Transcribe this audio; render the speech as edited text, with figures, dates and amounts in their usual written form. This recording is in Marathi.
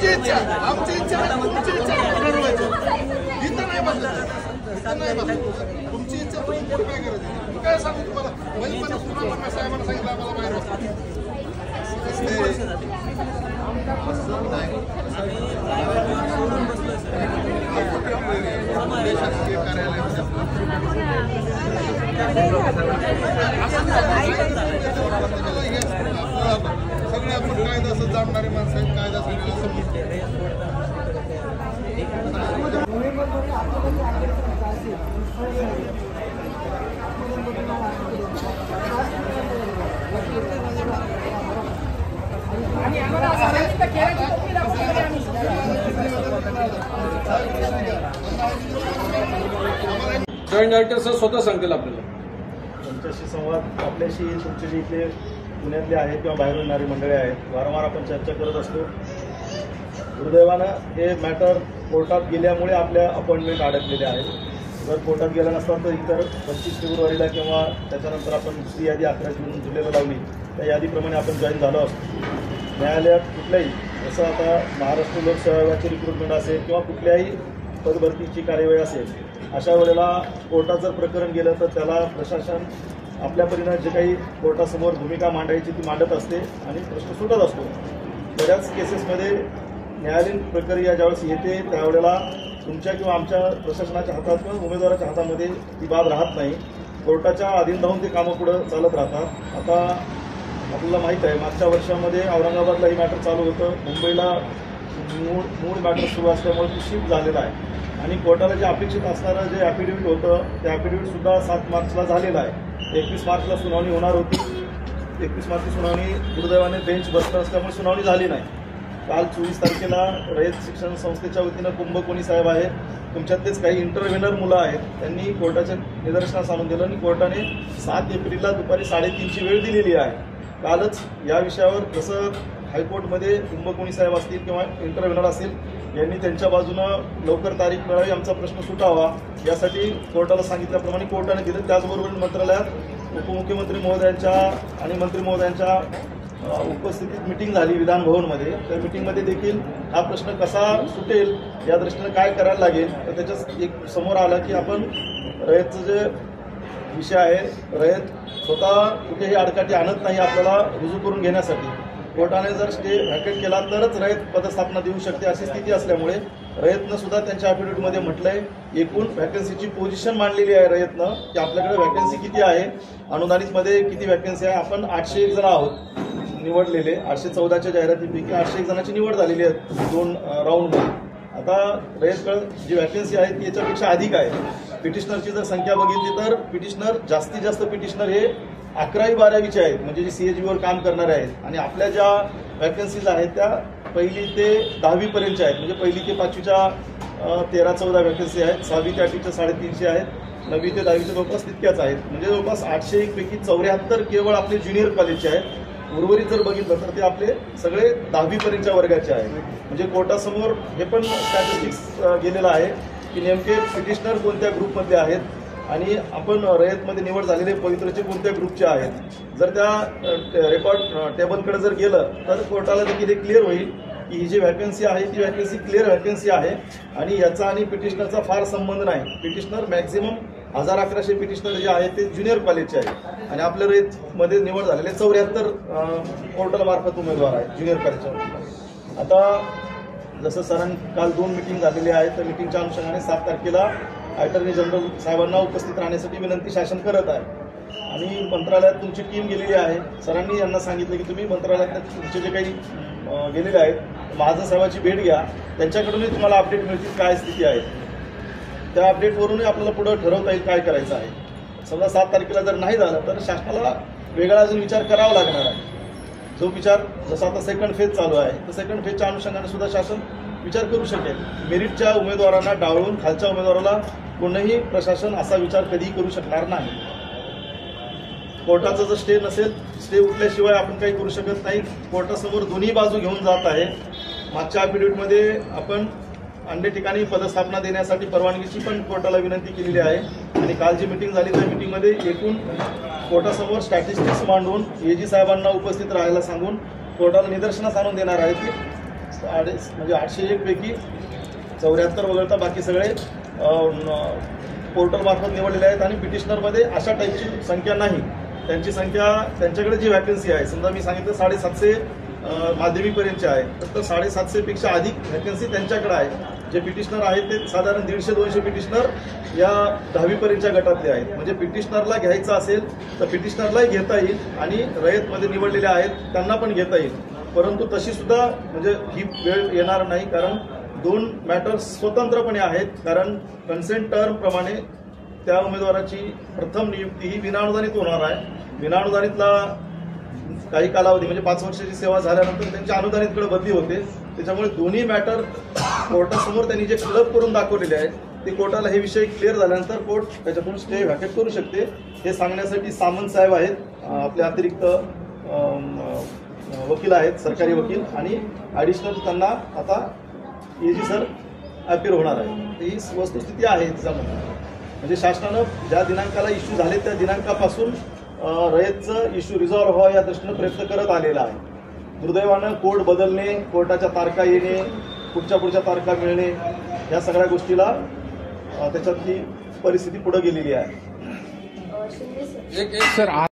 तुमची इच्छा आमची इच्छा तुमची इच्छा ठरवायचं इथं नाही बसलं तुमची इच्छा तुम्ही पुढे काय करायचं मी काय सांगू तुम्हाला पण साहेबांना सांगितलं आम्हाला बाहेर सगळे आपण कायदा असं जाणणारे माणसं आहेत कायदा जॉईंट डायरेक्टर सर स्वतः सांगतील आपल्याला तुमच्याशी संवाद आपल्याशी तुमचे जे इथे पुण्यातले आहेत किंवा बाहेरून येणारी मंडळी आहेत वारंवार आपण चर्चा करत असतो. दुर्दैवानं हे मॅटर कोर्टात गेल्यामुळे आपल्या अपॉइंटमेंट अडकलेल्या आहेत. जर कोर्टात गेला नसता तर इतर 25 फेब्रुवारीला किंवा त्याच्यानंतर आपण दुसरी यादी 11 जुलैला लावली त्या यादीप्रमाणे आपण जॉईन झालो असतो. न्यायालयात कुठल्याही जसं आता महाराष्ट्र लोकसेवा आयोगाची रिक्रुटमेंट असेल किंवा कुठल्याही पदभरतीची कार्यवाही असेल अशा वेळेला कोर्टात जर प्रकरण गेलं तर त्याला प्रशासन आपल्या परीनं जे काही कोर्टासमोर भूमिका मांडायची ती मांडत असते आणि प्रश्न सुटत असतो. बऱ्याच केसेसमध्ये न्यायालयीन प्रक्रिया ज्यावेळेस येते त्यावेळेला तुमच्या किंवा आमच्या प्रशासनाच्या हातात किंवा उमेदवाराच्या हातामध्ये ती बाब राहत नाही. कोर्टाच्या अधीन राहून ते कामं पुढं चालत राहतात. आता आपल्याला माहीत आहे मागच्या वर्षामध्ये औरंगाबादला ही मॅटर चालू होतं. मुंबईला मूळ मॅटर सुरू असल्यामुळे ती शिफ्ट झालेला आहे आणि कोर्टाला जे अपेक्षित असणारं जे ॲफिडेव्हिट होतं ते ॲफिडेव्हिटसुद्धा 7 मार्चला झालेलं आहे. 21 मार्चला सुनावणी होणार होती. 21 मार्चची सुनावणी दुर्दैवाने बेंच बसलं असल्यामुळे सुनावणी झाली नाही. काल 24 तारखेला रयत शिक्षण संस्थेच्या वतीनं कुंभकोणी साहेब आहेत, तुमच्यातलेच काही इंटरव्हेनर मुलं आहेत, त्यांनी कोर्टाच्या निदर्शनास आणून दिलं आणि कोर्टाने 7 एप्रिलला दुपारी 3:30ची वेळ दिलेली आहे. कालच या विषयावर जसं हायकोर्टमध्ये कुंभकोणी साहेब असतील किंवा इंटरव्हेनर असतील यांनी त्यांच्या बाजूनं लवकर तारीख मिळावी आमचा प्रश्न सुटावा यासाठी कोर्टाला सांगितल्याप्रमाणे कोर्टाने दिलं. त्याचबरोबर मंत्रालयात उपमुख्यमंत्री महोदयांच्या आणि मंत्री महोदयांच्या उपस्थितीत मिटिंग झाली विधान भवनमध्ये. त्या मिटिंगमध्ये देखील हा प्रश्न कसा सुटेल या दृष्टीनं काय करायला लागेल तर त्याच्यात एक समोर आलं की आपण रयतचं जे विषय आहे रयत स्वतः कुठेही आडकाठी आणत नाही आपल्याला रुजू करून घेण्यासाठी. कोर्टाने जर स्टे व्हॅकेट केला तरच रयत पदस्थापना देऊ शकते अशी स्थिती असल्यामुळे रयतनं सुद्धा त्यांच्या ॲफिडेव्हिटमध्ये म्हटलंय एकूण व्हॅकन्सीची पोझिशन मांडलेली आहे रयतनं की आपल्याकडे व्हॅकन्सी किती आहे, अनुदानितमध्ये किती व्हॅकन्सी आहे. आपण 801 जण आहोत निवडलेले. 814च्या जाहिरातीपैकी 801 जणांची निवड झालेली आहे 2 राऊंडमध्ये. आता रयतकडे जी व्हॅकन्सी आहे ती याच्यापेक्षा अधिक आहे. पिटिशनरची जर संख्या बघितली तर पिटिशनर जास्तीत जास्त पिटिशनर हे 11वी 12वीचे आहेत म्हणजे जे CHBवर काम करणारे आहेत आणि आपल्या ज्या व्हॅकन्सीज आहेत त्या 1ली ते 10वी पर्यंतच्या आहेत. म्हणजे 1ली ते 5वीच्या 13-14 व्हॅकन्सी आहेत, 6वी ते 8वीच्या 350 आहेत, 9वी ते 10वीच्या जवळपास तितक्याच आहेत. म्हणजे जवळपास 801 पैकी 74 केवळ आपले ज्युनियर कॉलेजचे आहेत. उर्वरित जर बघितलं तर ते आपले सगळे 10वी पर्यंतच्या वर्गाचे आहेत. म्हणजे कोर्टासमोर हे पण स्टॅटिस्टिक्स गेलेलं आहे की नेमके पिटिशनर कोणत्या ग्रुपमधले आहेत आणि आपण रयतमध्ये निवड झालेले पवित्रचे कोणत्या ग्रुपचे आहेत. जर त्या रेकॉर्ड टेबलकडे जर गेलं तर कोर्टाला देखील हे क्लिअर होईल की ही जी व्हॅकन्सी आहे ती व्हॅकन्सी क्लिअर व्हॅकन्सी आहे आणि याचा आणि पिटिशनरचा फार संबंध नाही. पिटिशनर मॅक्झिमम 1100 पिटिशनर जे आहेत ते ज्युनियर कॉलेजचे आहेत आणि आपल्या रयतमध्ये निवड झालेले 74 पोर्टल मार्फत उमेदवार आहेत ज्युनियर कॉलेजच्या. आता जसं सरांनी काल 2 मिटिंग झालेली आहेत तर मिटिंगच्या अनुषंगाने 7 तारखेला अटॉर्नी जनरल साहेबांना उपस्थित राहण्यासाठी विनंती शासन करत आहे आणि मंत्रालयात तुमची टीम गेलेली आहे. सरांनी यांना सांगितलं की तुम्ही मंत्रालयात तुमचे जे काही गेलेले आहेत महाजन साहेबांची भेट घ्या, त्यांच्याकडूनही तुम्हाला अपडेट मिळतील काय स्थिती आहे. त्या अपडेटवरूनही आपल्याला पुढं ठरवता येईल काय करायचं आहे. समजा 7 तारखेला जर नाही झालं तर शासनाला वेगळा अजून विचार करावा लागणार आहे. जो विचार जसा आता सेकंड फेज चालू आहे तर सेकंड फेजच्या अनुषंगाने सुद्धा शासन विचार करू शकेल. मेरिटच्या उमेदवारांना डावळून खालच्या उमेदवाराला कोणीही प्रशासन असा विचार कधीही करू शकणार नाही. कोर्टाचा जर स्टे नसेल, स्टे उठल्याशिवाय आपण काही करू शकत नाही. कोर्टासमोर दोन्ही बाजू घेऊन जात आहे. मागच्या ॲफिडेव्हिटमध्ये आपण अन्य ठिकाणी पदस्थापना देण्यासाठी परवानगीची पण कोर्टाला विनंती केलेली आहे आणि काल जी मिटिंग झाली त्या मिटिंगमध्ये एकूण कोर्टासमोर स्टॅटिस्टिक्स मांडून AG साहेबांना उपस्थित राहायला सांगून कोर्टाला निदर्शनास आणून देणार आहे की म्हणजे 801 पैकी 74 वगळता बाकी सगळे पोर्टलमार्फत निवडलेले आहेत आणि पिटिशनरमध्ये अशा टाईपची संख्या नाही. त्यांची संख्या त्यांच्याकडे जी व्हॅकन्सी आहे, समजा मी सांगितलं 750 माध्यमिकपर्यंतचे आहे, तर 750पेक्षा अधिक व्हॅकन्सी त्यांच्याकडे आहे. जे पिटिशनर आहेत ते साधारण 150-200 पिटिशनर या 10वीपर्यंतच्या गटातले आहेत. म्हणजे पिटिशनरला घ्यायचं असेल तर पिटिशनरलाही घेता येईल आणि रयतमध्ये निवडलेले आहेत त्यांना पण घेता येईल. परंतु तशी सुद्धा म्हणजे ही वेळ येणार नाही, कारण 2 मॅटर्स स्वतंत्रपणे आहेत. कारण कन्सेंट टर्म प्रमाणे त्या उमेदवाराची प्रथम नियुक्ती ही विनाअनुदानित होणार आहे. विनाअनुदानितला काही कालावधी म्हणजे 5 वर्षाची सेवा झाल्यानंतर त्यांच्या अनुदानितकडे बदली होते. त्याच्यामुळे दोन्ही मॅटर कोर्टासमोर त्यांनी जे क्लब करून दाखवलेले आहेत ते कोर्टाला हे विषय क्लिअर झाल्यानंतर कोर्ट त्याच्यातून स्टे व्हॅकेट करू शकते. हे सांगण्यासाठी सामंत साहेब आहेत, आपले अतिरिक्त वकील आहेत, सरकारी वकील, आणि ॲडिशनल त्यांना आता एजी सर अपीयर होणार आहे. ही वस्तुस्थिती आहे त्याच्यामध्ये. म्हणजे शासनानं ज्या दिनांकाला इश्यू झाले त्या दिनांकापासून रयतचं इश्यू रिझॉल्व्ह व्हावा या दृष्टीनं प्रयत्न करत आलेला आहे. दुर्दैवानं कोर्ट बदलणे, कोर्टाच्या तारखा येणे, पुढच्या तारखा मिळणे, या सगळ्या गोष्टीला त्याच्यातली परिस्थिती पुढे गेलेली आहे. सर